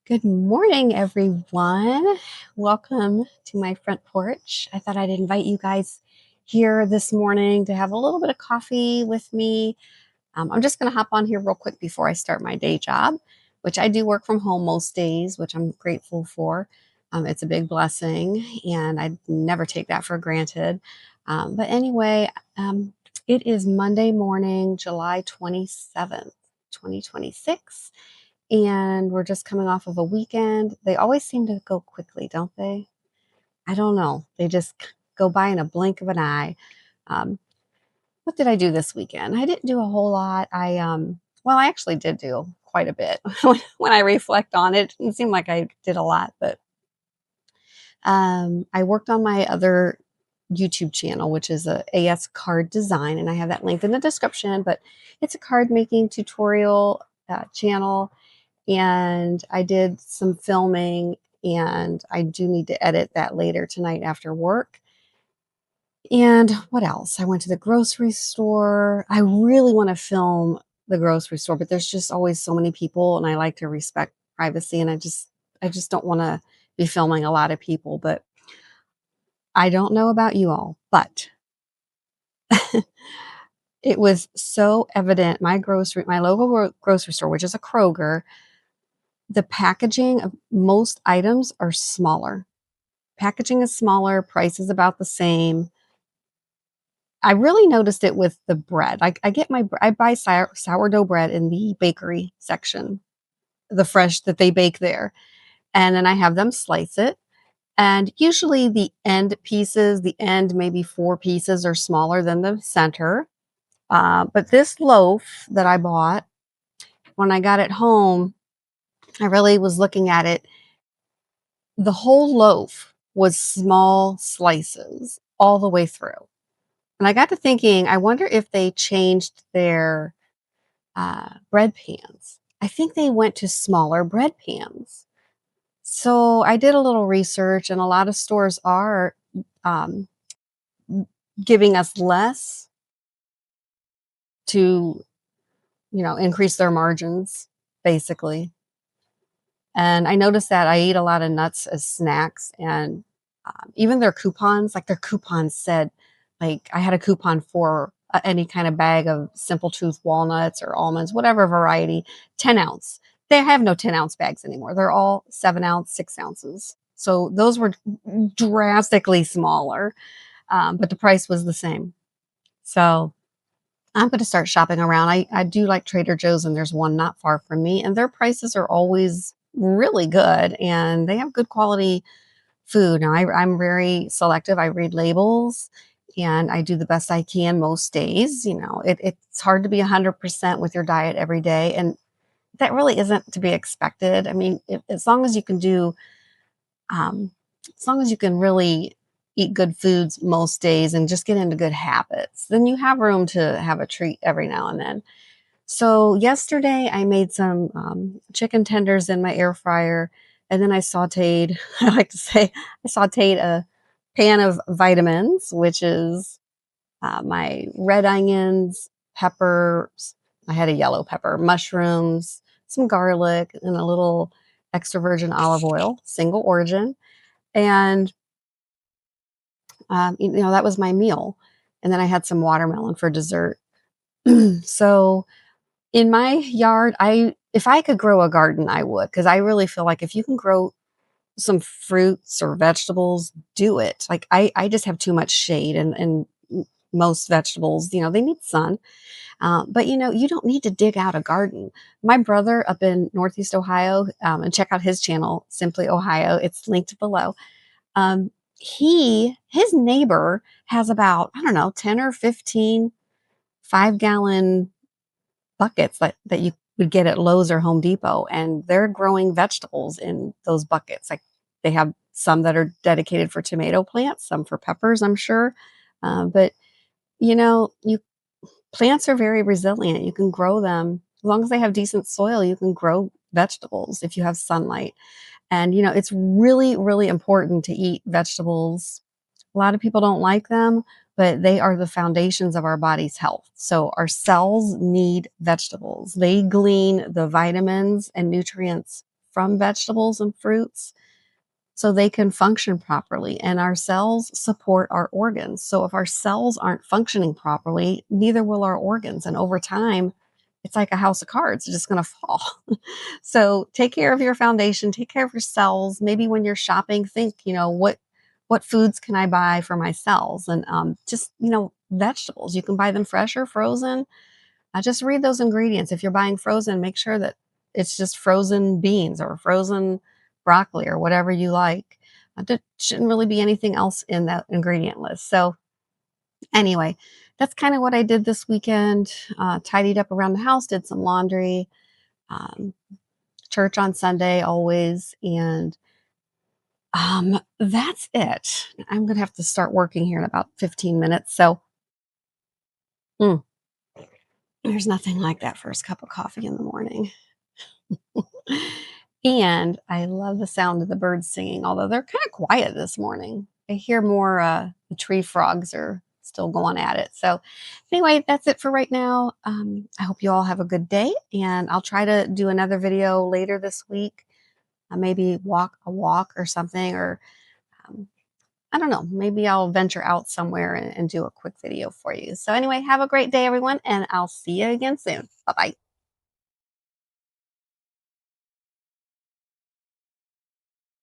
Good morning, everyone. Welcome to my front porch. I thought I'd invite you guys here this morning to have a little bit of coffee with me. I'm just going to hop on here real quick before I start my day job, which I do work from home most days, which I'm grateful for. It's a big blessing, and I never take that for granted. But anyway, it is Monday morning, July 27th, 2026. And we're just coming off of a weekend. They always seem to go quickly, don't they? I don't know. They just go by in a blink of an eye. Um, what did I do this weekend? I didn't do a whole lot. Well, I actually did do quite a bit. When I reflect on it, it seemed like I did a lot, but I worked on my other YouTube channel, which is a AS card design, and I have that linked in the description. But it's a card making tutorial channel, and I did some filming, and I do need to edit that later tonight after work. And what else? I went to the grocery store. I really want to film the grocery store, but there's just always so many people, and I like to respect privacy, and I just don't want to be filming a lot of people. But I don't know about you all, but it was so evident. My local grocery store, which is a Kroger, the packaging of most items are smaller. Packaging is smaller, price is about the same. I really noticed it with the bread. I buy sourdough bread in the bakery section, the fresh that they bake there, and then I have them slice it. And usually the end maybe 4 pieces are smaller than the center. But this loaf that I bought, when I got it home, I really was looking at it. The whole loaf was small slices all the way through. And I got to thinking, I wonder if they changed their bread pans. I think they went to smaller bread pans. So I did a little research, and a lot of stores are um, giving us less to, increase their margins, basically. And I noticed that I eat a lot of nuts as snacks, and even their coupons said, like, I had a coupon for any kind of bag of Simple Truth walnuts or almonds, whatever variety, 10 ounce. They have no 10-ounce bags anymore. They're all 7 ounce, 6 ounces. So those were drastically smaller, but the price was the same. So I'm going to start shopping around. I do like Trader Joe's, and there's one not far from me, and their prices are always really good, and they have good quality food. Now, I'm very selective. I read labels, and I do the best I can most days. It's hard to be 100% with your diet every day, and that really isn't to be expected. I mean, as long as you can um, as long as you can really eat good foods most days and just get into good habits, then you have room to have a treat every now and then. So yesterday I made some chicken tenders in my air fryer, and then I sauteed, I like to say, I sauteed a pan of vitamins, which is my red onions, peppers, I had a yellow pepper, mushrooms, some garlic, and a little extra virgin olive oil, single origin. And, that was my meal. And then I had some watermelon for dessert. So, in my yard, I if I could grow a garden, I would, because I really feel like if you can grow some fruits or vegetables, do it. Like I just have too much shade, and most vegetables, they need sun. But you don't need to dig out a garden. My brother up in Northeast Ohio, and check out his channel, Simply Ohio. It's linked below. His neighbor has about, I don't know, 10 or 15 5-gallon buckets that you would get at Lowe's or Home Depot, and they're growing vegetables in those buckets. Like, they have some that are dedicated for tomato plants, some for peppers, I'm sure. But you plants are very resilient. You can grow them as long as they have decent soil. You can grow vegetables if you have sunlight, and it's really, really important to eat vegetables. A lot of people don't like them, but they are the foundations of our body's health. So our cells need vegetables. They glean the vitamins and nutrients from vegetables and fruits so they can function properly. And our cells support our organs. So if our cells aren't functioning properly, neither will our organs. And over time, it's like a house of cards, it's just going to fall. So take care of your foundation, take care of your cells. Maybe when you're shopping, think, what foods can I buy for my cells? And just, vegetables. You can buy them fresh or frozen. Just read those ingredients. If you're buying frozen, make sure that it's just frozen beans or frozen broccoli or whatever you like. There shouldn't really be anything else in that ingredient list. So, anyway, that's kind of what I did this weekend. Tidied up around the house, did some laundry, um, church on Sunday always. And that's it. I'm going to have to start working here in about 15 minutes. So, mm, there's nothing like that first cup of coffee in the morning. And I love the sound of the birds singing, although they're kind of quiet this morning. I hear more the tree frogs are still going at it. So anyway, that's it for right now. I hope you all have a good day, and I'll try to do another video later this week. Maybe walk a walk or something, or um, I don't know, maybe I'll venture out somewhere and do a quick video for you. So anyway, have a great day, everyone, and I'll see you again soon. Bye-bye.